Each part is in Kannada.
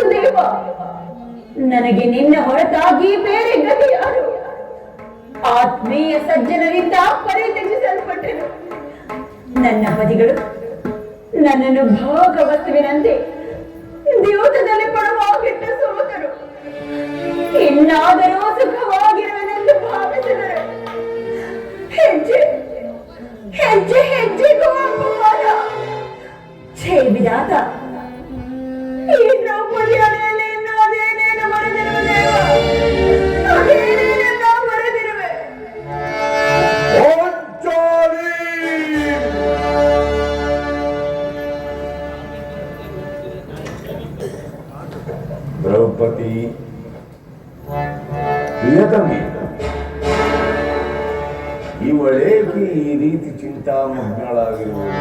ವಾಸುದೇವ, ನನಗೆ ನಿನ್ನ ಹೊರತಾಗಿ ಬೇರೆ ಗತಿ ಯಾರು? ಆತ್ಮೀಯ ಸಜ್ಜನರಿಂದ ಪರಿತ್ಯಜಿಸಲ್ಪಟ್ಟೆನು. ನನ್ನ ಪತಿಗಳು ನನ್ನನ್ನು ಭಾಗವಸ್ತುವಿನಂತೆ ದ್ಯೂತದಲ್ಲಿ ಪಡುವಾಗಿಟ್ಟ ಸೋತರು. ಇನ್ನಾದರೂ ಸುಖವಾಗಿರುವೆನೆಂದು ಭಾವಿಸಿದರು. ಹೆಜ್ಜೆ ಹೆಜ್ಜೆ ಹೆಜ್ಜೆಗೂ ಅಪಮಾನ. ಛೇ ವಿಧಾತ, ಈ ದ್ರೌಪದಿ ಅಲೆಯಲ್ಲಿ ಇನ್ನು ಅದೇನೇನು ಬರೆದಿರುವ ದೇವ, ಅದೇನೇನೆಲ್ಲ ಬರೆದಿರುವೆ. ದ್ರೌಪದಿ ಪ್ರಿಯತಮಿ, ಇವಳೇಕೆ ಈ ರೀತಿ ಚಿಂತಾಮಗ್ನಳಾಗಿರುವುದು?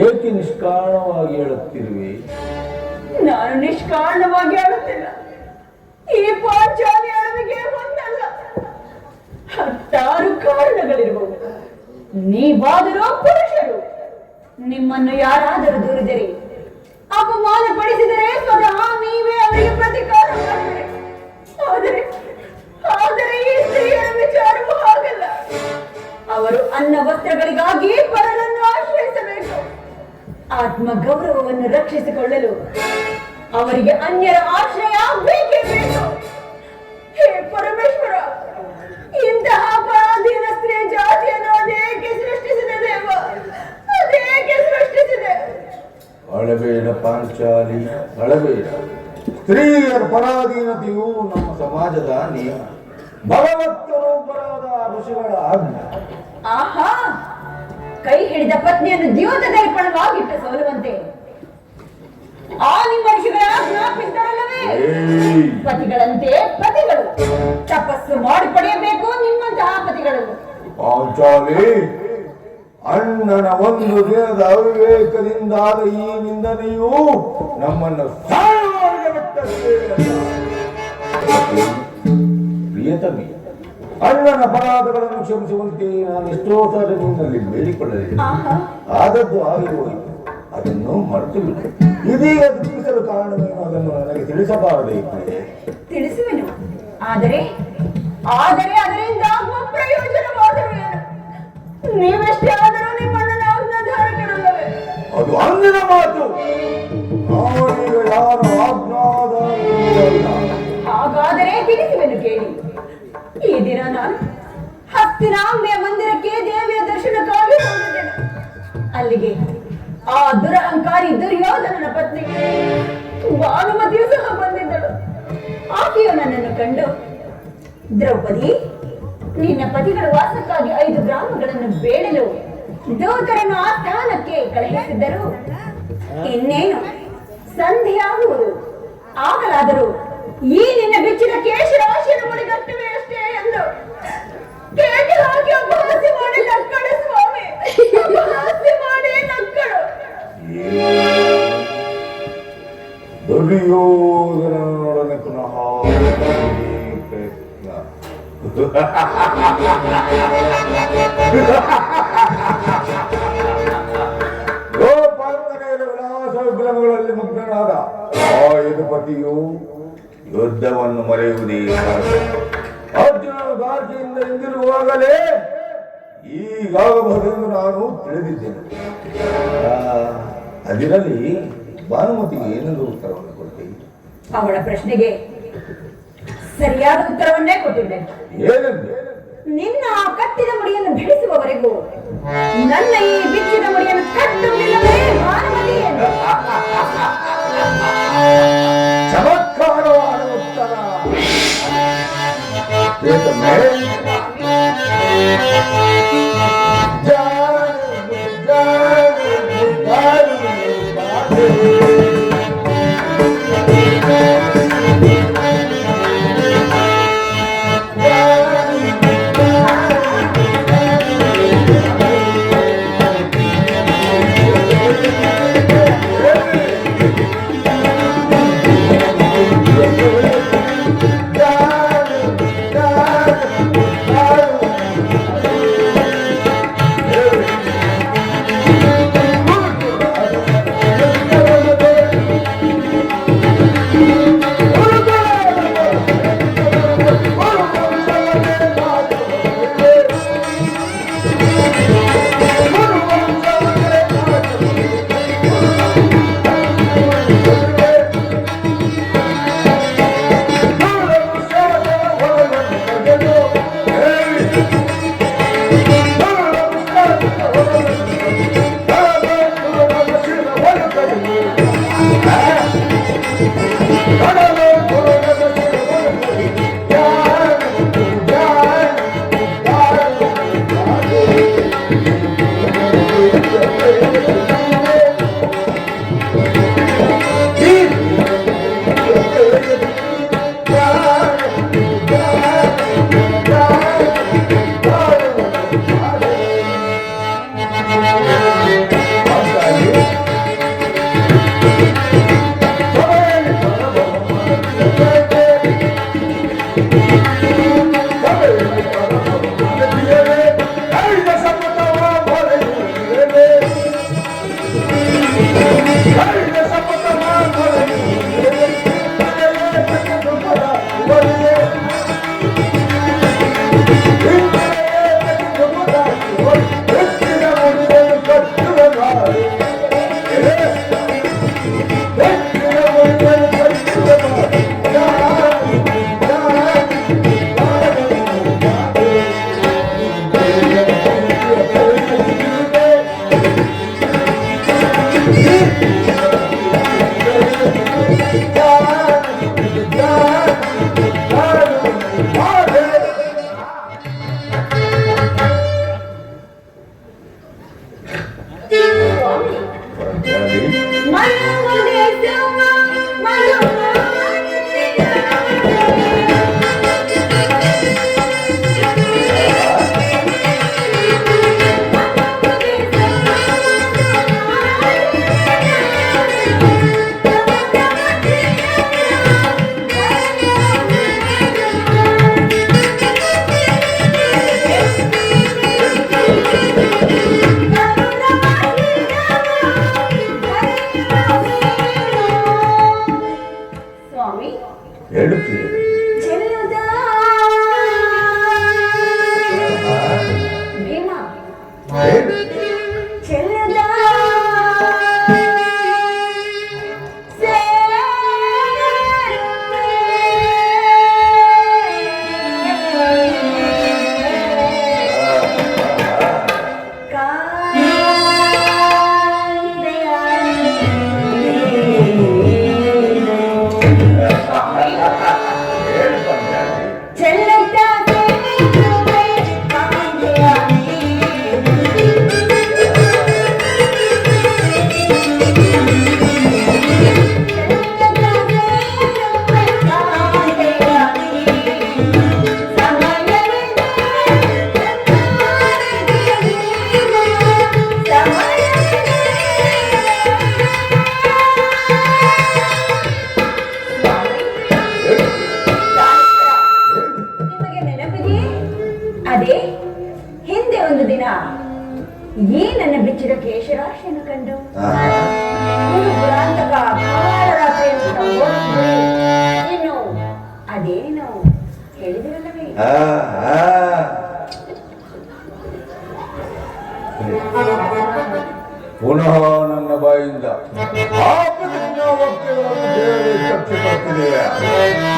ಏಕೆ ನಿಷ್ಕಾರಣವಾಗಿ ಹೇಳುತ್ತಿರುವೆ? ನಾನು ನಿಷ್ಕಾರಣವಾಗಿ ಹೇಳುತ್ತಿಲ್ಲ. ಈ ಪಾಂಚಾಲಿ ಅಳವಿಗೆ ಒಂದಲ್ಲ, 10 ಕಾರಣಗಳಿರಬಹುದು. ನೀವಾದರೂ ಪುರುಷರು. ನಿಮ್ಮನ್ನು ಯಾರಾದರೂ ದೂರಿದರೆ, ಅಪಮಾನ ಪಡಿಸಿದರೆ ಸ್ವತಃ ನೀವೇ ಅವರಿಗೆ ಪ್ರತಿಕಾರ ಮಾಡಿದರೆ. ಆದರೆ ಈ ಸ್ತ್ರೀಯರ ವಿಚಾರವೂ ಹಾಗಲ್ಲ. ಅವರು ಅನ್ನ ವಸ್ತ್ರಗಳಿಗಾಗಿ ಪರರನ್ನು ಆಶ್ರಯಿಸಬೇಕು. ಆತ್ಮ ಗೌರವವನ್ನು ರಕ್ಷಿಸಿಕೊಳ್ಳಲು ಅವರಿಗೆ ಅನ್ಯರ ಆಶ್ರಯ ಬೇಕೇ ಬೇಕು. ಹೇ ಪರಮೇಶ್ವರ, ಇಂತಹ ಪರಾಧೀನ ಸ್ತ್ರೀ ಜಾತಿಯನ್ನು ಅದೇಕೆ ಸೃಷ್ಟಿಸಿದೆ ದೇವ? ಅದೇಕೆ ಸೃಷ್ಟಿಸಿದೆ? ಅಳಬೇಡ ಪಾಂಚಾಲಿ, ಅಳಬೇಡ. ಸ್ತ್ರೀಯರ ಪರಾಧೀನತೆಯು ನಮ್ಮ ಸಮಾಜದ ನಿಯಮ, ಭಗವತ್ತರೊಬ್ಬರಾದ ಋಷಿಗಳ ಆಜ್ಞೆ. ಆಹಾ, ಕೈ ಹಿಡಿದ ಪತ್ನಿಯನ್ನು ದ್ಯೋತದಲ್ಲಿ ಪಣವಾಗಿಟ್ಟು ಸೋಲುವಂತೆ ಆ ನಿಮ್ಮ ಋಷಿಗಳ ಜ್ಞಾಪಿಸಿದರಲ್ಲವೇ? ಪತಿಗಳಂತೆ ಪತಿಗಳು ತಪಸ್ಸು ಮಾಡಿ ಪಡೆಯಬೇಕು ನಿಮ್ಮಂತಹ ಪತಿಗಳನ್ನು. ಪಾಂಚಾಲಿ, ಅಣ್ಣನ ಒಂದು ದಿನದ ಅವಿವೇಕದಿಂದಾದ ಈ ನಿಂದನೆಯು ನಮ್ಮನ್ನು ಪ್ರಿಯತಮಿ, ಅಣ್ಣನ ಅಪರಾಧಗಳನ್ನು ಕ್ಷಮಿಸುವಂತೆ ನಾನು ಎಷ್ಟೋ ಸಾರಿ ನಿನ್ನಲ್ಲಿ ಬೇಡಿಕೊಳ್ಳಲಿಲ್ಲ. ಆದದ್ದು ಆಗಿರುವುದು, ಅದನ್ನು ಮರೆತು ಬಿಟ್ಟು ಇದೀಗ ದುಃಖಿಸಲು ಕಾರಣವೇನು ಅದನ್ನು ನನಗೆ ತಿಳಿಸಬಾರದೆ? ತಿಳಿಸುವೆನು, ಆದರೆ ಅದರಿಂದ ಪ್ರಯೋಜನವಾದರೂ ಏನು? ನೀವೆಷ್ಟೇ ಆದರೂ ನಿಮ್ಮಣ್ಣನ ಆಜ್ಞಾಧಾರಕರಲ್ಲವೇ? ಅದು ಅಂದಿನ ಮಾತು. ನಾವೀಗ ಯಾರ ಆಜ್ಞಾಧಾರಕರಲ್ಲ. ಹಾಗಾದರೆ ತಿಳಿಸುವೆನು ಕೇಳಿ. ಈ ದಿನ ನಾನು ಹಸ್ತಿನಾಂಬೆಯ ಮಂದಿರಕ್ಕೆ ದೇವಿಯ ದರ್ಶನಕ್ಕಾಗಿ ಹೋಗಿದ್ದೇನೆ. ಅಲ್ಲಿಗೆ ಆ ದುರಹಂಕಾರಿ ದುರ್ಯೋಧನನ ಪತ್ನಿ ಭಾನುಮತಿಯು ಸಹ ಬಂದಿದ್ದಳು. ಆಕೆಯು ನನ್ನನ್ನು ಕಂಡು, ದ್ರೌಪದಿ, ನಿನ್ನ ಪತಿಗಳ ವಾಸಕ್ಕಾಗಿ 5 ಗ್ರಾಮಗಳನ್ನು ಬೇಡಲು ದೂತರನ್ನು ಆ ಸ್ಥಾನಕ್ಕೆ ಕಳುಹಿಸಿದ್ದರು. ಇನ್ನೇನು ಸಂಧಿಯಾಗುವುದು, ಆಗಲಾದರೂ ಈ ನಿನ್ನ ಬಿಚ್ಚಿದ ಕೇಶರಾಶಿಯನ್ನು ಮುಡಿಗಟ್ಟುವೆ ಅಷ್ಟೇ ಎಂದು ಕೇಕೆ ಹಾಕಿ ಅಪಹಾಸ್ಯ ಮಾಡಿ ನಕ್ಕಳು ಸ್ವಾಮಿ. ಅಪಹಾಸ್ಯ ಮಾಡಿ ನಕ್ಕಳು. ದುರ್ಯೋಧನನೊಡನೆ ಪುನಃ ಪ್ರಯತ್ನ. ಗೋಪಾಲನೆಯ ವಿಲಾಸ ವಿಗ್ರಹಗಳಲ್ಲಿ ಮಗ್ನನಾದ ಆ ಸೇತುಪತಿಯು ಯುದ್ಧವನ್ನು ಮರೆಯುವುದೇ ಅರ್ಜುನ ಗಾಜಿಯಿಂದ ಹಿಂದಿರುವಾಗಲೇ ಈಗಾಗಬಹುದೆಂದು ನಾನು ತಿಳಿದಿದ್ದೇನೆ. ಅದರಲ್ಲಿ ಭಾನುಮತಿಗೆ ಏನೆಂದು ಉತ್ತರವನ್ನು ಕೊಡ್ತೀನಿ? ಅವಳ ಪ್ರಶ್ನೆಗೆ ಸರಿಯಾದ ಉತ್ತರವನ್ನೇ ಕೊಟ್ಟಿದ್ದೇನೆ. ಏನೆಂದು? ನಿನ್ನ ಕಟ್ಟಿದ ಮುಡಿಯನ್ನು ಬಿಡಿಸುವವರೆಗೂ ನನ್ನ ಈ ಬಿಚ್ಚಿದ ಮುಡಿಯನ್ನು ಕಟ್ಟುವುದಿಲ್ಲವೇ ಭಾನುಮತಿ ಎಂದು. ಚಮತ್ಕಾರವಾದ ಉತ್ತರ. ಈ ನನ್ನ ಬಿಚ್ಚಿದ ಕೇಶರಾಶಿಯನ್ನು ಕಂಡು ಗುರು ಪುರಾಂತಕ ಕಾಳರಾತ್ರಿಯನ್ನು ಆ, ಆ. ಪುನಃ ನನ್ನ ಬಾಯಿಂದ ಆ ಪ್ರತಿಜ್ಞಾ ವಾಕ್ಯಗಳನ್ನು ಕೇಳಲು ಇಚ್ಛೆ ಪಡ್ತಿದ್ದೇವೆ.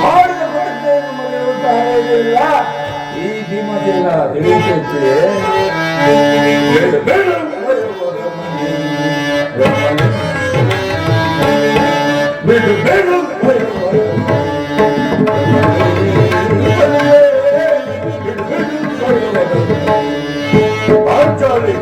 ಮಾಡಿದ ಪ್ರತಿಜ್ಞೆಯನ್ನು ಮರೆಯುವಂತಹ ಇಲ್ಲ. ಈ ಭೀಮಸೇನ ತಿಳಿಯುತ್ತಿದೆ. ಬೇಡ ಬೇಡ ಬಿಡು ಬೇಡ ಪಾಂಚಾಲಿ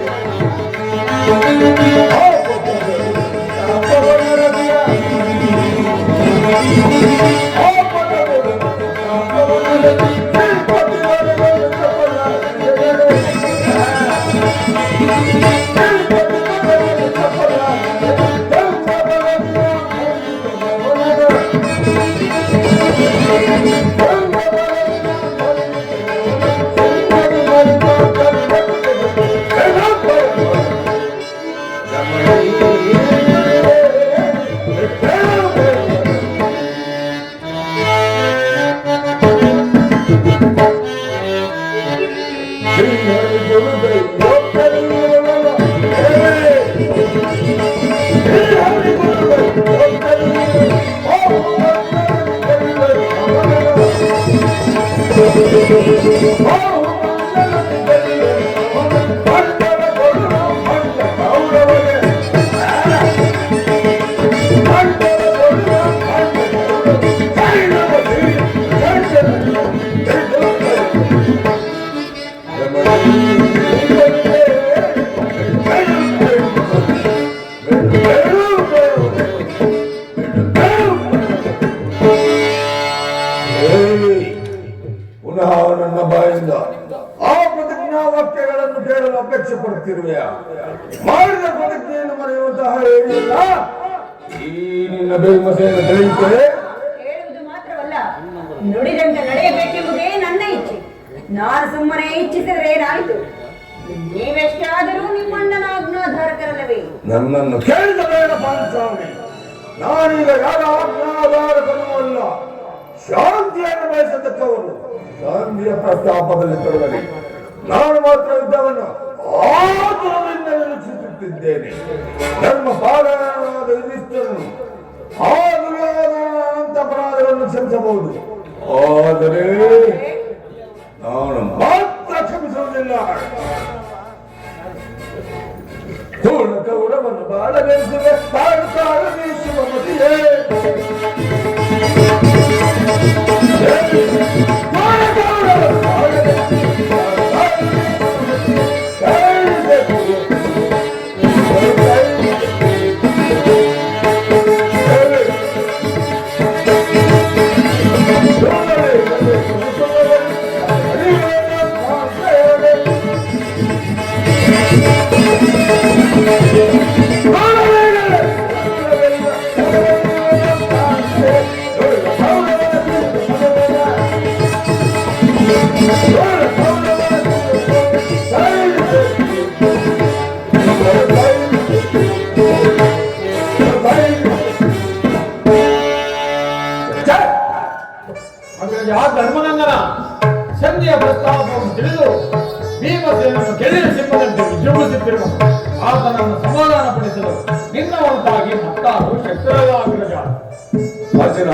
ಪುನಃ ನನ್ನ ಬಾಯಿಂದ ಆ ಪ್ರತಿಜ್ಞಾ ವಾಕ್ಯಗಳನ್ನು ಕೇಳಲು ಅಪೇಕ್ಷೆ ಪಡುತ್ತಿರುವೆಯಾ? ಮಾಡಿದ ಪ್ರತಿಜ್ಞೆಯನ್ನು ಮರೆಯುವಂತಹ ಹೇಳಿಲ್ಲ. ಈ ನಿನ್ನ ಭೀಮಸೇನ ತಿಳಿಯುತ್ತದೆ. ಹೇಳುವುದು ಮಾತ್ರವಲ್ಲ, ನುಡಿದಂತೆ ನಡೆಯಬೇಕೆಂಬುದೇ ನನ್ನ ಇಚ್ಛೆ. ನಾನು ಸುಮ್ಮನೆ ಇಚ್ಛಿಸಿದರೆ ಏನಾಯಿತು? ನೀವೆಷ್ಟಾದರೂ ನಿಮ್ಮಣ್ಣನ ಆಜ್ಞಾಧಾರಕರಲ್ಲವೇ? ನನ್ನನ್ನು ಕೇಳಿದ ಬೇಡ ಪಾಂಚಾಲಿ. ನಾನೀಗ ಯಾರ ಆಜ್ಞಾಧಾರಕನೂ ಅಲ್ಲ. ಶಾಂತಿಯನ್ನು ಬಯಸತಕ್ಕವರು ಶಾಂತಿಯ ಪ್ರಸ್ತಾಪದಲ್ಲಿ ತೊಡಗಲಿ. ನಾನು ಮಾತ್ರ ಯುದ್ಧವನ್ನು ಆತುರದಿಂದ ನಿರೀಕ್ಷಿಸುತ್ತಿದ್ದೇನೆ. ಧರ್ಮ ಪಾಲನಾದ ಯುಧಿಷ್ಠಿರನು ಆ ದುರ್ಯೋಧನಂತ ಅಪರಾಧಗಳನ್ನು ಕ್ಷಮಿಸಬಹುದು, ಆದರೆ ನಾನು ಮಾತ್ರ ಕ್ಷಮಿಸುವುದಿಲ್ಲ. ಪೂರ್ಣ ಕೌರವನ್ನು ಬಾಳಬೇಸುವೆ ಬಾಳುತ್ತಾಳ ದೇಶಿವ ಮತಿಯೇ. ಧರ್ಮನಂದನ ಸಂಧಿಯ ಪ್ರಸ್ತಾಪವನ್ನು ತಿಳಿದು ಭೀಮಸೇನನ್ನು ಕೆಳಗೆ ಸಿಂಹದಂತೆ ವಿಜೃಂಭಿಸುತ್ತಿರುವ ಆತನನ್ನು ಸಮಾಧಾನಪಡಿಸಲು ನಿನ್ನ ಹೊರತಾಗಿ ಮತ್ತಾರು ಶಕ್ತರಲ್ಲ ಅಗ್ರಜ. ಅರ್ಜುನ,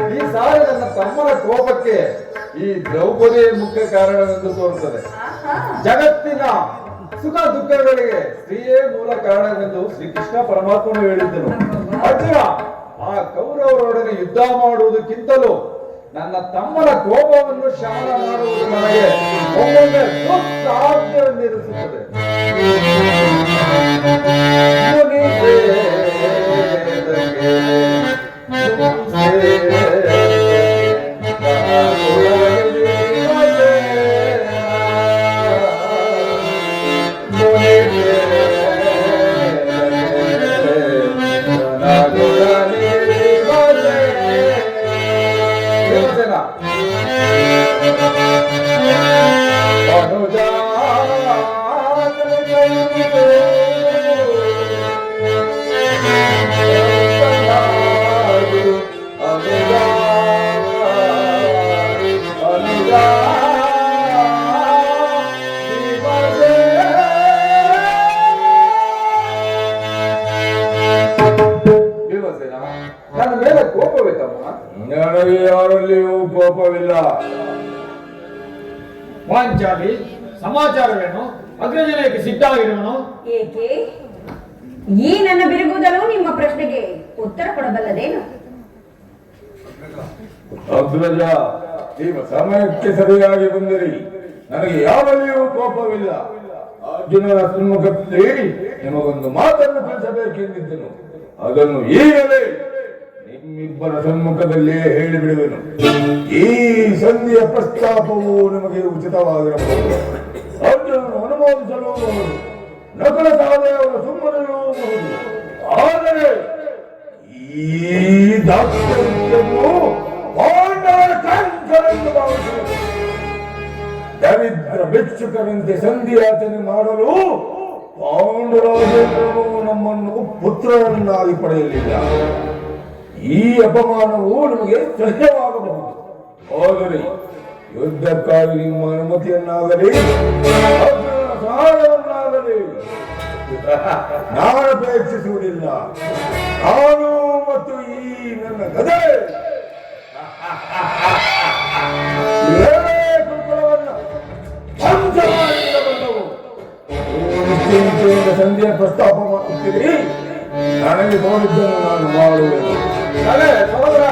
ಈ ಸಾರಿ ನನ್ನ ತಮ್ಮನ ಕೋಪಕ್ಕೆ ಈ ದ್ರೌಪದಿಯ ಮುಖ್ಯ ಕಾರಣವೆಂದು ತೋರುತ್ತದೆ. ಜಗತ್ತಿನ ಸುಖ ದುಃಖಗಳಿಗೆ ಸ್ತ್ರೀಯೇ ಮೂಲ ಕಾರಣವೆಂದು ಶ್ರೀಕೃಷ್ಣ ಪರಮಾತ್ಮನು ಹೇಳಿದ್ದನು. ಅರ್ಜುನ, ಆ ಕೌರವರೊಡನೆ ಯುದ್ಧ ಮಾಡುವುದಕ್ಕಿಂತಲೂ ನನ್ನ ತಮ್ಮನ ಕೋಪವನ್ನು ಶಮನ ಮಾಡುವುದು ನನಗೆ ಒಮ್ಮೊಮ್ಮೆ ದುಸ್ಸಾಧ್ಯವೆಂದಿರಿಸುತ್ತದೆ. ನನ್ನ ಮೇಲೆ ಕೋಪವೇ ತಮ್ಮ? ನನಗೆ ಯಾರಲ್ಲಿಯೂ ಕೋಪವಿಲ್ಲ. ಪಾಂಚಾಲಿ, ಸಮಾಚಾರವೇನು? ಅಗ್ರಜನಕ್ಕೆ ಸಿದ್ಧವಾಗಿರುವನು? ಏಕೆ ಈ ನನ್ನ ಬಿರುಗುವುದನ್ನು ನಿಮ್ಮ ಪ್ರಶ್ನೆಗೆ ಉತ್ತರ ಕೊಡಬಲ್ಲದೇನು? ಅಗ್ರಜ, ಈಗ ಸಮಯಕ್ಕೆ ಸರಿಯಾಗಿ ಬಂದಿರಿ. ನನಗೆ ಯಾರಲ್ಲಿಯೂ ಕೋಪವಿಲ್ಲ. ಅರ್ಜುನನ ಸಮ್ಮುಖದಲ್ಲಿ ನಿಮಗೊಂದು ಮಾತನ್ನು ತಿಳಿಸಬೇಕೆಂದಿದ್ದನು. ಅದನ್ನು ಈಗಲೇ ನಿಮ್ಮಿಬ್ಬರ ಸಮ್ಮುಖದಲ್ಲೇ ಹೇಳಿಬಿಡುವೆನು. ಈ ಸಂಧಿಯ ಪ್ರಸ್ತಾಪವು ನಿಮಗೆ ಉಚಿತವಾಗಿರಬಹುದು. ಅರ್ಜುನನು ಅನುಮೋದಿಸಲು ನಕಲ ಸಹದೇವರ ಸುಮ್ಮನಿರಬಹುದು. ಆದರೆ ಈ ದಾಕ್ಷಿಣ್ಯವನ್ನು ಪಾಂಡವರ ಕಂಕರೆಂದು ಭಾವಿಸುವುದು. ದರಿದ್ರ ಭಿಕ್ಷುಕರಂತೆ ಸಂಧಿಯಾಚನೆ ಮಾಡಲು ಪಾಂಡುರಾಜೇಂದ್ರನು ನಮ್ಮನ್ನು ಪುತ್ರರನ್ನಾಗಿ ಪಡೆಯಲಿಲ್ಲ. ಈ ಅಪಮಾನವು ನಿಮಗೆ ಸಹ್ಯವಾಗಬಹುದು. ಆದರೆ ಯುದ್ಧಕ್ಕಾಗಿ ನಿಮ್ಮ ಅನುಮತಿಯನ್ನಾಗಲಿ ಸಹಾಯವನ್ನಾಗಲಿ ನಾನು ಅಪೇಕ್ಷಿಸುವುದಿಲ್ಲ. ನಾನು ಮತ್ತು ಈ ನನ್ನ ಗದೆ ನಿಶ್ಚಿಂತೆಯಿಂದ ಸಂಧಿಯ ಪ್ರಸ್ತಾಪ ಮಾಡುತ್ತೀರಿ. ನನಗೆ ತೋರಿದ್ದನ್ನು ನಾನು ಮಾಡುವೆನು. ಸಹೋದರ,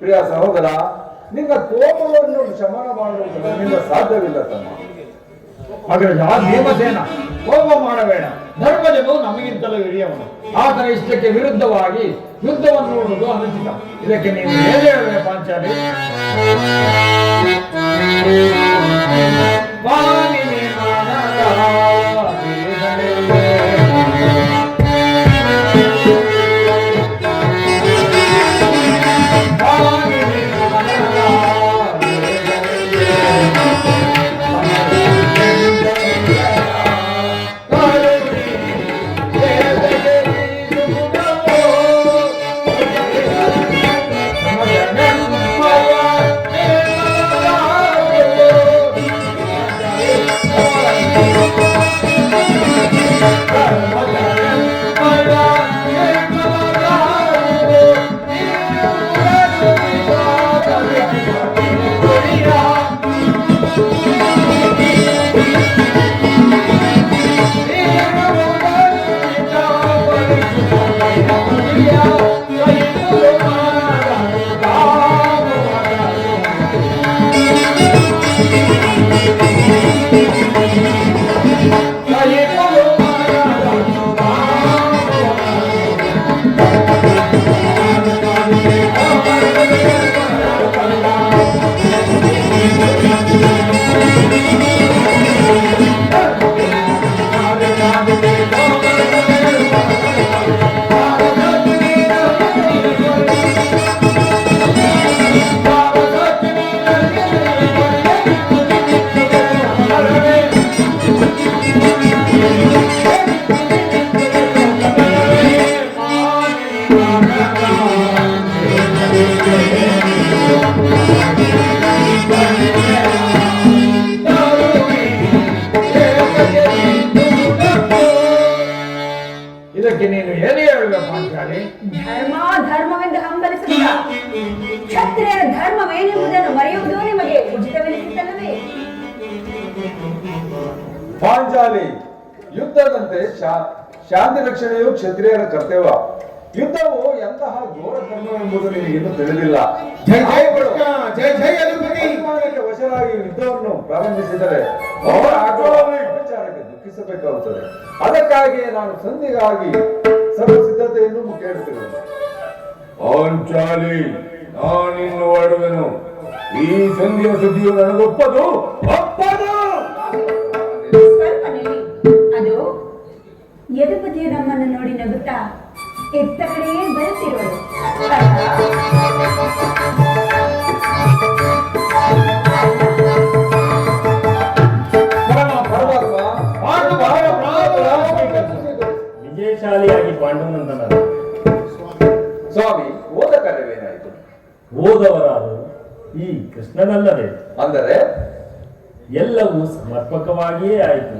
ಪ್ರಿಯ ಸಹೋದರ, ನಿನ್ನ ಕೋಪವನ್ನು ಶಮನ ಮಾಡುವುದು ನನ್ನಿಂದ ಸಾಧ್ಯವಿಲ್ಲ ತಮ್ಮ. ಅಗ್ರಜ ಭೀಮಸೇನ, ಕೋಪ ಮಾಡಬೇಡ. ಧರ್ಮಜನು ನಮಗಿಂತಲೂ ಹಿರಿಯವನು. ಆತನ ಇಷ್ಟಕ್ಕೆ ವಿರುದ್ಧವಾಗಿ ಯುದ್ಧವನ್ನು ನೋಡುವುದು ಅನುಚಿತ. ಇದಕ್ಕೆ ನೀನು ಏನು ಹೇಳುವೆ ಪಾಂಚಾಲಿ? ವಾಣಿನಿ ಮನದ ವೇದನೆ ಪಾಂಚಾಲಿ? ಧರ್ಮವೆಂದು ಹಂಬಲಿಸುತ್ತಾ ಕ್ಷತ್ರಿಯರ ಧರ್ಮವೇನೆಂಬುದನ್ನು ಮರೆಯುವುದು ನಿಮಗೆ ಉಚಿತವೆನಿಸುತ್ತಲ್ಲವೇ? ಪಾಂಚಾಲಿ, ಯುದ್ಧದಂತೆ ಶಾಂತಿ ರಕ್ಷಣೆಯು ಕ್ಷತ್ರಿಯರ ಕರ್ತವ್ಯ. ಯುದ್ಧವು ಎಂತಹ ಘೋರ ಕರ್ಮವೆಂಬುದು ನಿನಗಿನ್ನೂ ತಿಳಿದಿಲ್ಲ. ಜೈ ಜೈ ಕೃಷ್ಣ, ಜೈ ಜೈ ಅಧಿಪತಿ. ಅಭಿಮಾನಕ್ಕೆ ವಶರಾಗಿ ಯುದ್ಧವನ್ನು ಪ್ರಾರಂಭಿಸಿದರೆ ವಿಚಾರಕ್ಕೆ ದುಃಖಿಸಬೇಕಾಗುತ್ತದೆ. ಅದಕ್ಕಾಗಿಯೇ ನಾನು ಸಂಧಿಗಾಗಿ ಸರ್ವ ಸಿದ್ಧತೆಯನ್ನು ಮುಖ್ಯಡುತ್ತಿರುವೆ. ಪಾಂಚಾಲಿ, ನಾನಿನ್ನು ಹೊರಡುವೆನು. ಈ ಸಂಧಿಯ ಸುದ್ದಿಯು ನನಗೊಪ್ಪದು ಒಪ್ಪದು. ಸ್ವಲ್ಪ ನಿಲ್ಲಿ. ಅದು ಯದುಪತಿಯು ನಮ್ಮನ್ನು ನೋಡಿ ನಗುತ್ತಾ ಎತ್ತ ಕಡೆಯೇ ಬರುತ್ತಿರುವುದು. ವಿಜಯಶಾಲಿಯಾಗಿ ಪಾಂಡುನಂದನ ಸ್ವಾಮಿ, ಓದ ಕಾರ್ಯವೇನಾಯಿತು? ಓದವರಾದರು ಈ ಕೃಷ್ಣನಲ್ಲವೇ? ಅಂದರೆ ಎಲ್ಲವೂ ಸಮರ್ಪಕವಾಗಿಯೇ ಆಯಿತು.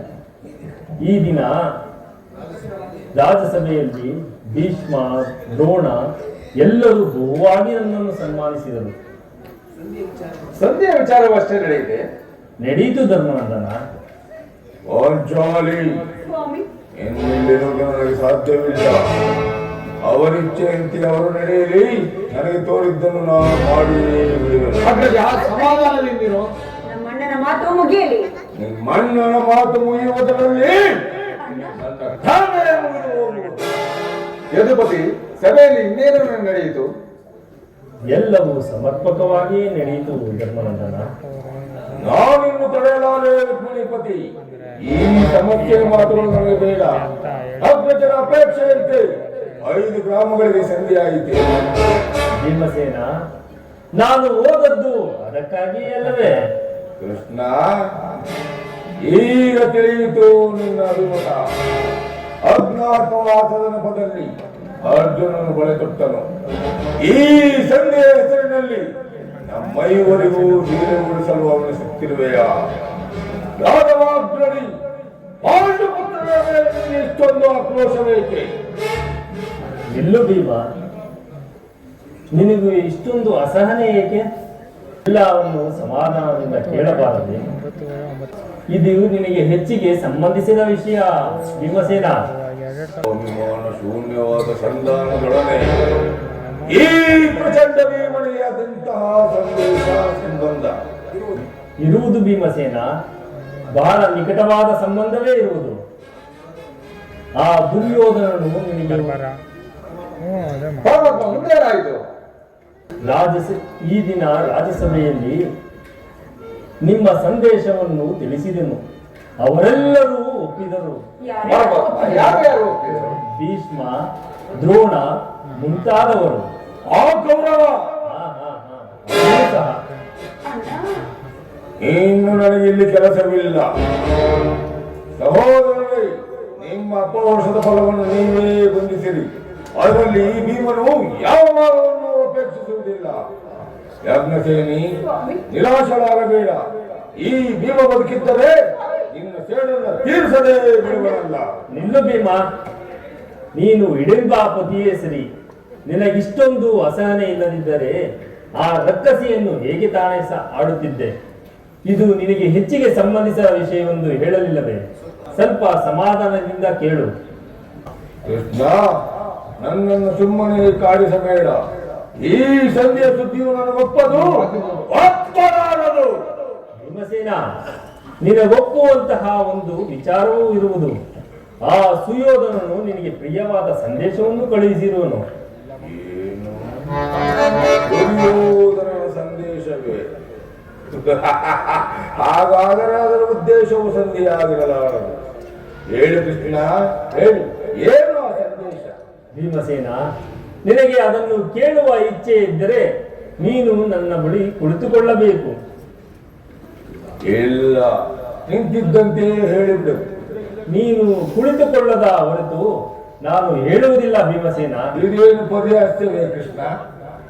ಈ ದಿನ ರಾಜಸಭೆಯಲ್ಲಿ ಭೀಷ್ಮ, ದ್ರೋಣ ಎಲ್ಲರೂ ಬಹುವಾಗಿ ನನ್ನನ್ನು ಸನ್ಮಾನಿಸಿದರು. ಸಂಧಿಯ ವಿಚಾರವಷ್ಟೇ ನಡೆಯಿದೆ. ನಡೆಯಿತು ಧರ್ಮನಂದನ. ಪಾಂಚಾಲಿ, ಸ್ವಾಮಿ, ಇನ್ನಿಲ್ಲಿರುವುದು ನನಗೆ ಸಾಧ್ಯವಿಲ್ಲ. ಅವರಿಚ್ಛೆಯಂತೆ ಅವರು ನಡೆಯಲಿ. ನನಗೆ ತೋರಿದ್ದನ್ನು ನಾನು ಮಾಡಿಯೇ ಬಿಡುವೆನು. ಅಗ್ರಜ, ಸಮಾಧಾನದಿಂದಿರು. ನಮ್ಮಣ್ಣನ ಮಾತು ಮುಗಿಯಲಿ. ನಿಮ್ಮಣ್ಣನ ಮಾತು ಮುಗಿಯುವುದರಲ್ಲಿ ನನ್ನ ಠಾಣೆ ಮುಗಿದು ಹೋಗುವುದು. ಯದುಪತಿ, ಸಭೆಯಲ್ಲಿ ಇನ್ನೇನು ನಡೆಯಿತು? ಎಲ್ಲವೂ ಸಮರ್ಪಕವಾಗಿಯೇ ನಡೆಯಿತು ಧರ್ಮನಂದನ. ನಾನಿನ್ನು ತಡೆಯಲಾರೆ ರುಕ್ಮಿಣಿಪತಿ. ಈ ಸಮಸ್ಯೆಯ ಮಾತುಗಳು ನನಗೆ ಬೇಡ. ಅಗ್ರಜರ ಅಪೇಕ್ಷೆಯಂತೆ 5 ಗ್ರಾಮಗಳಿಗೆ ಸಂಧಿಯಾಯಿತು. ಭೀಮಸೇನ, ನಾನು ಓದದ್ದು ಅದಕ್ಕಾಗಿಯೇ ಅಲ್ಲವೇ? ಕೃಷ್ಣ, ಈಗ ತಿಳಿಯಿತು ನಿನ್ನ ಅಭಿಮತ. ಅಜ್ಞಾತವಾಸದ ನೆಪದಲ್ಲಿ ಅರ್ಜುನನು ಬಳೆ ತೊಟ್ಟನು. ಈ ಸಂಧಿಯ ಹೆಸರಿನಲ್ಲಿ ನಮ್ಮೈವರಿಗೂ ಹೀರೆ ಉಳಿಸಲು ಅವನಿಸುತ್ತಿರುವೆಯಾ? ರಾಘವಾಗ್ರಡಿ, ಪಾಂಡುಪುತ್ರರ ಮೇಲೆ ಇಷ್ಟೊಂದು ಆಕ್ರೋಶವೇಕೆ? ನಿಲ್ಲು ಭೀಮ, ನಿನಗೂ ಇಷ್ಟೊಂದು ಅಸಹನೆ ಏಕೆ? ಎಲ್ಲವನ್ನು ಸಮಾಧಾನದಿಂದ ಕೇಳಬಾರದೆ? ಇದು ನಿನಗೆ ಹೆಚ್ಚಿಗೆ ಸಂಬಂಧಿಸಿದ ವಿಷಯ ಭೀಮಸೇನ. ಅಭಿಮಾನ ಶೂನ್ಯವಾದ ಸಂಧಾನದೊಡನೆ ಈ ಪ್ರಚಂಡ ಭೀಮನಿಯಾದಂತಹ ಸಂದೇಶ ಸಂಬಂಧ ಇರುವುದು ಭೀಮಸೇನ. ಬಹಳ ನಿಕಟವಾದ ಸಂಬಂಧವೇ ಇರುವುದು. ಆ ದುರ್ಯೋಧನನು ನಿನಗೆ ಪರಮಾತ್ಮ, ಮುಂದೇನಾಯಿತು? ಈ ದಿನ ರಾಜ್ಯಸಭೆಯಲ್ಲಿ ನಿಮ್ಮ ಸಂದೇಶವನ್ನು ತಿಳಿಸಿದೆನು. ಅವರೆಲ್ಲರೂ ಒಪ್ಪಿದರು. ಪರಮಾತ್ಮ, ಯಾರ್ಯಾರು ಒಪ್ಪಿದರು? ಭೀಷ್ಮ, ದ್ರೋಣ ಮುಂತಾದವರು. ಆ ಗೌರವ ಅವರೂ ಸಹ. ಇನ್ನು ನನಗೆ ಇಲ್ಲಿ ಕೆಲಸವಿಲ್ಲ. ಸಹೋದರರೇ, ನಿಮ್ಮ ಅಪವರ್ಷದ ಫಲವನ್ನು ನೀವೇ ಹೊಂದಿಸಿರಿ. ಅದರಲ್ಲಿ ಈ ಭೀಮನು ಯಾವ ಭಾಗವನ್ನು ಅಪೇಕ್ಷಿಸುವುದಿಲ್ಲ. ಯಜ್ಞಸೇನಿ, ನಿರಾಶರಾಗಬೇಡ. ಈ ಭೀಮ ಬದುಕಿದ್ದರೆ ನಿನ್ನ ಸೇಡನ್ನು ತೀರಿಸದೇ ಬಿಡುವನಲ್ಲ. ನಿಲ್ಲು ಭೀಮ, ನೀನು ಇಡಿಂಬಾಪತಿಯೇ ಸರಿ. ನಿನಗಿಷ್ಟೊಂದು ಅಸಹನೆ ಇಲ್ಲದಿದ್ದರೆ ಆ ರಕ್ಕಸಿಯನ್ನು ಹೇಗೆ ತಾನೇ ಆಡುತ್ತಿದ್ದೆ? ಇದು ನಿನಗೆ ಹೆಚ್ಚಿಗೆ ಸಂಬಂಧಿಸಿದ ವಿಷಯವೊಂದು ಹೇಳಲಿಲ್ಲವೇ? ಸ್ವಲ್ಪ ಸಮಾಧಾನದಿಂದ ಕೇಳು. ಕೃಷ್ಣ, ನನ್ನನ್ನು ಸುಮ್ಮನೆ ಕಾಡಿಸಬೇಡ. ಈ ಸಂಧಿಯ ಸುದ್ದಿಯು ನನಗೊಪ್ಪದು ಒಪ್ಪಲಾರದು. ಭೀಮಸೇನ, ನಿನಗೊಪ್ಪುವಂತಹ ಒಂದು ವಿಚಾರವೂ ಇರುವುದು. ಆ ಸುಯೋಧನನು ನಿನಗೆ ಪ್ರಿಯವಾದ ಸಂದೇಶವನ್ನು ಕಳುಹಿಸಿರುವನು. ಏನು? ದುರ್ಯೋಧನನ ಸಂದೇಶವೇ? ಹಾಗಾದರೆ ಅದರ ಉದ್ದೇಶವು ಸಂಧಿಯಾಗಿರಲಾರದು. ಹೇಳು ಕೃಷ್ಣ, ಹೇಳು, ಏನು ಆ ಸಂದೇಶ? ಭೀಮಸೇನ, ನಿನಗೆ ಅದನ್ನು ಕೇಳುವ ಇಚ್ಛೆ ಇದ್ದರೆ ನೀನು ನನ್ನ ಬಳಿ ಕುಳಿತುಕೊಳ್ಳಬೇಕು. ಇಲ್ಲ, ನಿಂತಿದ್ದಂತೆ ಹೇಳಿಬಿಡು. ನೀನು ಕುಳಿತುಕೊಳ್ಳದ ಹೊರತು ನಾನು ಹೇಳುವುದಿಲ್ಲ ಭೀಮಸೇನ. ಇದೇನು ಪರಿಹಾಸ್ಯವೇ ಕೃಷ್ಣ?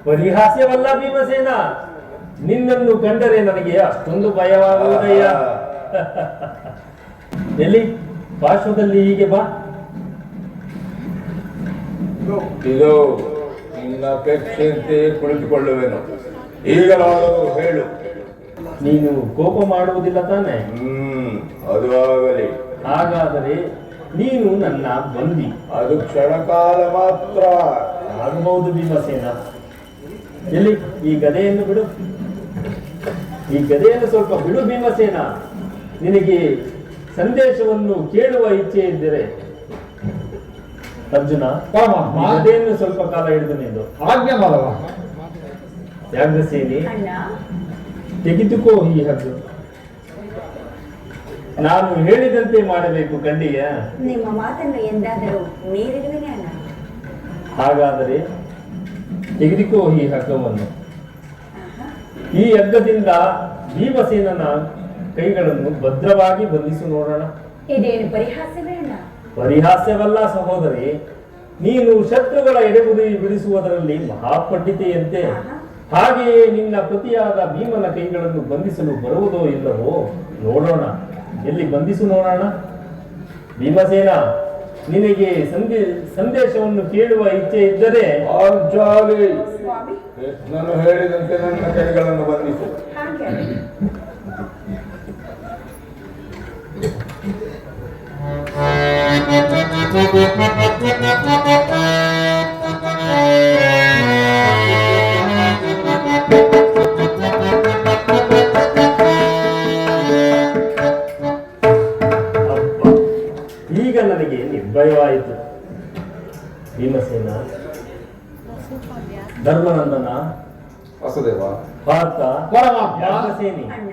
ಪರಿಹಾಸ್ಯವಲ್ಲ ಭೀಮಸೇನ. ನಿನ್ನನ್ನು ಕಂಡರೆ ನನಗೆ ಅಷ್ಟೊಂದು ಭಯವಾಗುವುದಯ್ಯ. ಎಲ್ಲಿ ಪಾರ್ಶ್ವದಲ್ಲಿ ಹೀಗೆ ಬಾ. ಇದು ನಿನ್ನ ಅಪೇಕ್ಷೆಯಂತೆ ಕುಳಿತುಕೊಳ್ಳುವೆನು. ಈಗಲಾದರೂ ಹೇಳು. ನೀನು ಕೋಪ ಮಾಡುವುದಿಲ್ಲ ತಾನೆ? ಅದು ಆಗಲಿ. ಹಾಗಾದರೆ ನೀನು ನನ್ನ ಬಂದಿ. ಅದು ಕ್ಷಣಕಾಲ ಮಾತ್ರ. ಆಗಬಹುದು ಭೀಮಸೇನ. ಎಲ್ಲಿ ಈ ಗದೆಯನ್ನು ಬಿಡು, ಈ ಗದೆಯನ್ನು ಸ್ವಲ್ಪ ಬಿಡು ಭೀಮಸೇನ. ನಿನಗೆ ಸಂದೇಶವನ್ನು ಕೇಳುವ ಇಚ್ಛೆ ಇದ್ದರೆ ಅರ್ಜುನ, ಪರಮಾತ್ಮ, ಈ ಗದೆಯನ್ನು ಸ್ವಲ್ಪ ಕಾಲ ಹಿಡಿದು ನಿಂದು. ಆಜ್ಞೆ ಮಾಧವ. ಯಾಗ್ರಸೇನಿ, ಅಣ್ಣ, ತೆಗೆದುಕೋ ಈ ಹಗ್ಗ. ನಾನು ಹೇಳಿದಂತೆ ಮಾಡಬೇಕು ಕಂಡಿಯ? ನಿಮ್ಮ ಮಾತನ್ನು ಎಂದಾದರೂ ಮೀರಿರುವೆನೇ ಅಣ್ಣ. ಹಾಗಾದರೆ ತೆಗೆದುಕೋ ಈ ಹಗ್ಗವನ್ನು. ಆಹಾ. ಈ ಹಗ್ಗದಿಂದ ಭೀಮಸೇನನ ಕೈಗಳನ್ನು ಭದ್ರವಾಗಿ ಬಂಧಿಸಿ ನೋಡೋಣ. ಇದೇನು ಪರಿಹಾಸವೇ ಅಣ್ಣ? ಪರಿಹಾಸ್ಯವಲ್ಲ ಸಹೋದರಿ, ನೀನು ಶತ್ರುಗಳ ಎಡೆಗುದಿ ಬಿಡಿಸುವುದರಲ್ಲಿ ಮಹಾಪಂಡಿತೆಯಂತೆ. ಹಾಗೆಯೇ ನಿನ್ನ ಪತಿಯಾದ ಭೀಮನ ಕೈಗಳನ್ನು ಬಂಧಿಸಲು ಬರುವುದೋ ಇಲ್ಲವೋ ನೋಡೋಣ. ಎಲ್ಲಿ ಬಂಧಿಸು ನೋಡೋಣ. ಭೀಮಸೇನ, ನಿನಗೆ ಸಂದೇಶವನ್ನು ಕೇಳುವ ಇಚ್ಛೆ ಇದ್ದರೆ ಪಾಂಚಾಲಿ, ಸ್ವಾಮಿ, ಕೃಷ್ಣನು ಹೇಳಿದಂತೆ ನನ್ನ ಕೈಗಳನ್ನು ಬಂಧಿಸು. ಹಾಗೆ ಅಬ್ಬಾ, ಈಗ ನನಗೆ ನಿರ್ಭಯವಾಯಿತು. ಭೀಮಸೇನ, ಧರ್ಮನಂದನ, ವಸುದೇವ, ಪಾರ್ಥ, ಪರಮಾತ್ಮ. ಯಾಜ್ಞಸೇನಿ, ಅಣ್ಣ,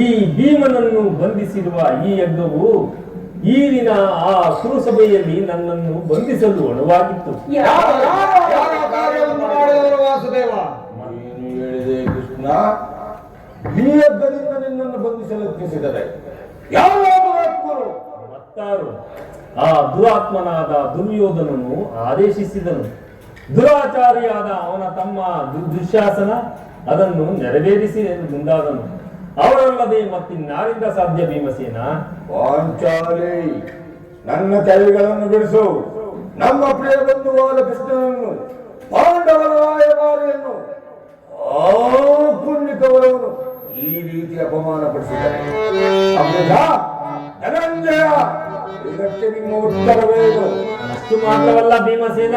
ಈ ಭೀಮನನ್ನು ಬಂಧಿಸಿರುವ ಈ ಯಜ್ಞವು ಈ ದಿನ ಆ ಕುರುಸಭೆಯಲ್ಲಿ ನನ್ನನ್ನು ಬಂಧಿಸಲು ಅಣುವಾಗಿತ್ತು. ಯಾವ ಕಾರ್ಯವನ್ನು ಮಾಡಿದವರು ವಾಸುದೇವ? ನೀನು ಹೇಳಿದೆ ಕೃಷ್ಣ. ಈ ಹಗ್ಗದಿಂದ ನಿನ್ನನ್ನು ಬಂಧಿಸಲು ಯತ್ನಿಸಿದರೆ ಯಾವ ಮಹಾತ್ಮರು? ಮತ್ತಾರು ಆ ದುರಾತ್ಮನಾದ ದುರ್ಯೋಧನನು ಆದೇಶಿಸಿದನು. ದುರಾಚಾರಿಯಾದ ಅವನ ತಮ್ಮ ದುಶ್ಯಾಸನ ಅದನ್ನು ನೆರವೇರಿಸಿ ಮುಂದಾದನು. ಅವರಲ್ಲದೆ ಮತ್ತಿನ್ನಾರಿಂದ ಸಾಧ್ಯ ಭೀಮಸೇನ? ಪಾಂಚಾಲಿ, ನನ್ನ ಕೈಗಳನ್ನು ಬಿಡಿಸು. ನಮ್ಮ ಪ್ರಿಯ ಬಂಧುವಾದ ಕೃಷ್ಣನನ್ನು, ಪಾಂಡವರ ರಾಯಭಾರಿಯನ್ನು, ಆ ಪುಣ್ಯಕವರವನ್ನು ಈ ರೀತಿ ಅಪಮಾನ ಪಡಿಸಿದ್ದಾರೆ. ಧನಂಜಯ, ಇದಕ್ಕೆ ನಿಮ್ಮ ಉತ್ತರವೇನು? ಅಷ್ಟು ಮಾತ್ರವಲ್ಲ ಭೀಮಸೇನ,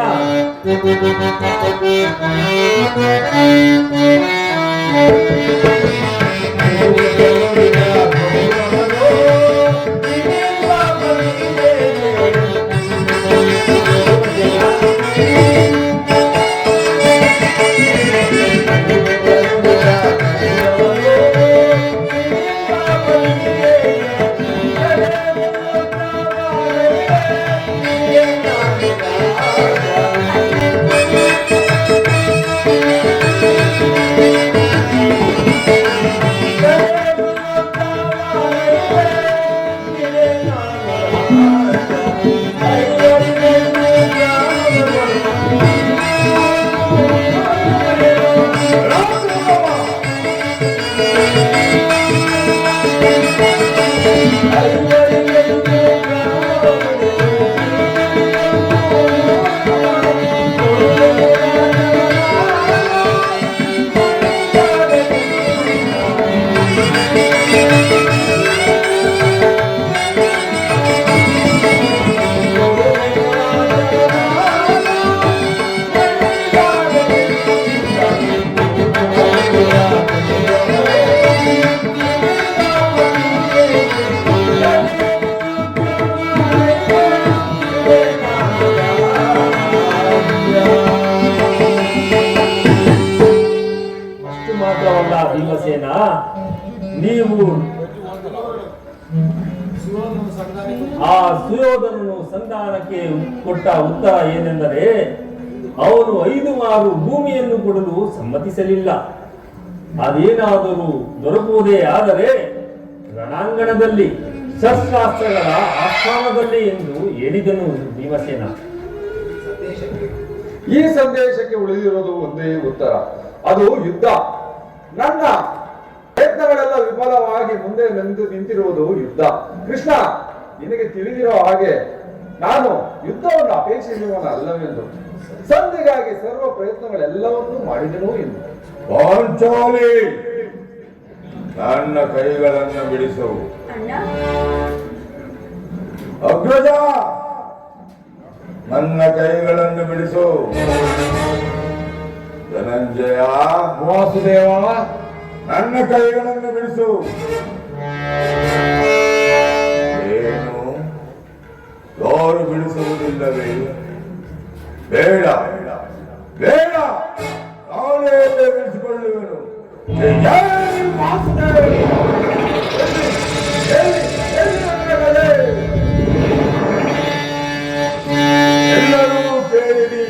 ಅಷ್ಟು ಮಾತ್ರವಲ್ಲ ಭೀಮಸೇನ, ನೀವು ಆ ಸುಯೋಧನನು ಸಂಧಾನಕ್ಕೆ ಕೊಟ್ಟ ಉತ್ತರ ಏನೆಂದರೆ, ಅವನು 5 ಮಾರು ಭೂಮಿಯನ್ನು ಕೊಡಲು ಸಮ್ಮತಿಸಲಿಲ್ಲ. ಅದೇನಾದರೂ ದೊರಕುವುದೇ ಆದರೆ ರಣಾಂಗಣದಲ್ಲಿ ಶಸ್ತ್ರಾಸ್ತ್ರಗಳ ಆಸ್ಥಾನದಲ್ಲಿ ಎಂದು ಹೇಳಿದನು ಭೀಮಸೇನ. ಈ ಸಂದೇಶಕ್ಕೆ ಉಳಿದಿರೋದು ಒಂದೇ ಉತ್ತರ, ಅದು ಯುದ್ಧ. ನನ್ನ ಪ್ರಯತ್ನಗಳೆಲ್ಲ ವಿಫಲವಾಗಿ ಮುಂದೆ ನಿಂತಿರುವುದು ಯುದ್ಧ. ಕೃಷ್ಣ, ನಿನಗೆ ತಿಳಿದಿರೋ ಹಾಗೆ ನಾನು ಯುದ್ಧವನ್ನು ಅಪೇಕ್ಷಿಸುವವನ ಅಲ್ಲವೆಂದು, ಸಂಧಿಗಾಗಿ ಸರ್ವ ಪ್ರಯತ್ನಗಳೆಲ್ಲವನ್ನೂ ಮಾಡಿದೆನೋ ಎಂದು. ಪಾಂಚಾಲಿ, ನನ್ನ ಕೈಗಳನ್ನು ಬಿಡಿಸು. ಅಣ್ಣ, ಅಗ್ರಜ, ನನ್ನ ಕೈಗಳನ್ನು ಬಿಡಿಸು. ಧನಂಜಯ, ವಾಸುದೇವ, ನನ್ನ ಕೈಗಳನ್ನು ಬಿಡಿಸು. ಏನು, ಯಾರು ಬಿಡಿಸುವುದಿಲ್ಲವೇ? ಬೇಡ ಬೇಡ, ನಾನೇ ಬಿಡಿಸಿಕೊಳ್ಳುವೆನು. ಜೈ ವಾಸುದೇವ. ಎಲ್ಲರೂ ಕೇಳಿರಿ.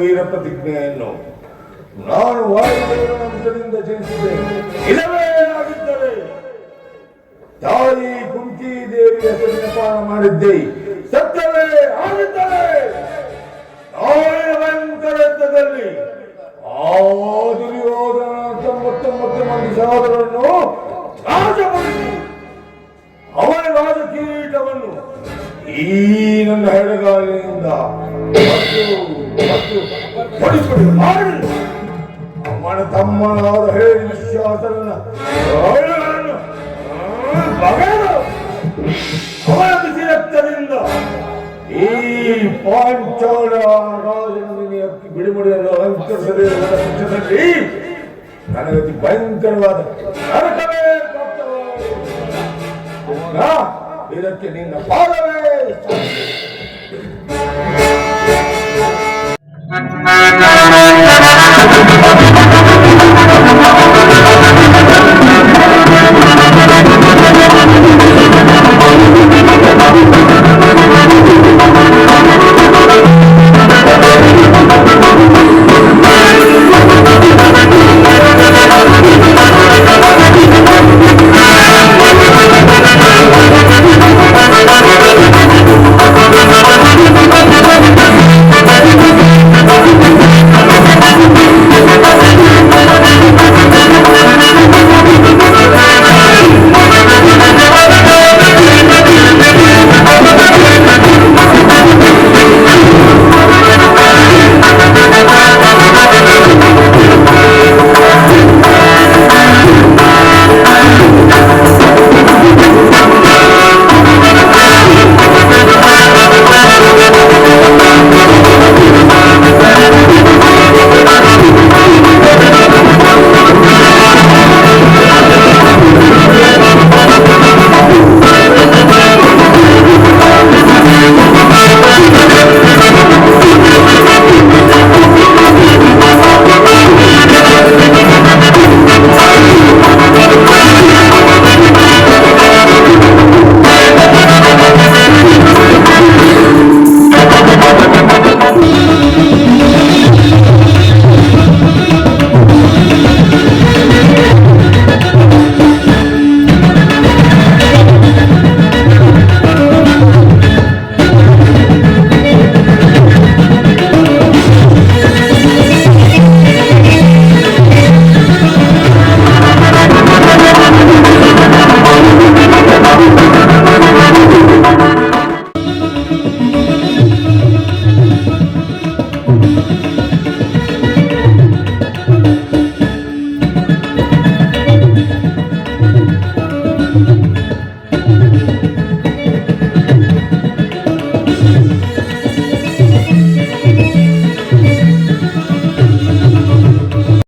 ವೀರ ಪ್ರತಿಜ್ಞೆಯನ್ನು ನಾನು ವಾಯುದೇವನ ಅಂಶದಿಂದ ಜನಿಸಿದ್ದೇನೆ. ಇಲ್ಲವೇ ಆಗಿದ್ದರೆ ತಾಯಿ ಕುಂತಿ ದೇವಿ ಹೆಸರಿನ ಪಾನ ಮಾಡಿದ್ದೆ. ಸತ್ಯವೇ ಆಗಿದ್ದರೆ ನಾಳಿನ ಭಯಂಕರ ಯುದ್ಧದಲ್ಲಿ ಆ ದುರ್ಯೋಧನ 99 ಮಂದಿ ಸಹೋದರರನ್ನು ನಾಶಪಡಿಸಿ ಅವನ ರಾಜಕೀಟವನ್ನು ಈ ನನ್ನ ಹೆಡಗಾಲಿನಿಂದ ಅವನ ತಮ್ಮನಾದ ಹೇಳಿ ವಿಶ್ವಾಸರನ್ನ ಅವನ ಬಿಸಿ ರಕ್ತದಿಂದ ಈ ಪಾಂಚಾಲ ರಾಜನ ಬಿಡುಮಡಿಯನ್ನು ಅಲಂಕರಿಸಲಿರುವ ಪಕ್ಷದಲ್ಲಿ ನನಗತಿ ಭಯಂಕರವಾದ ನರಕವೇ ಪ್ರಾಪ್ತವಾಗಿದೆ. ಇದಕ್ಕೆ ನಿನ್ನ ಪಾದವೇ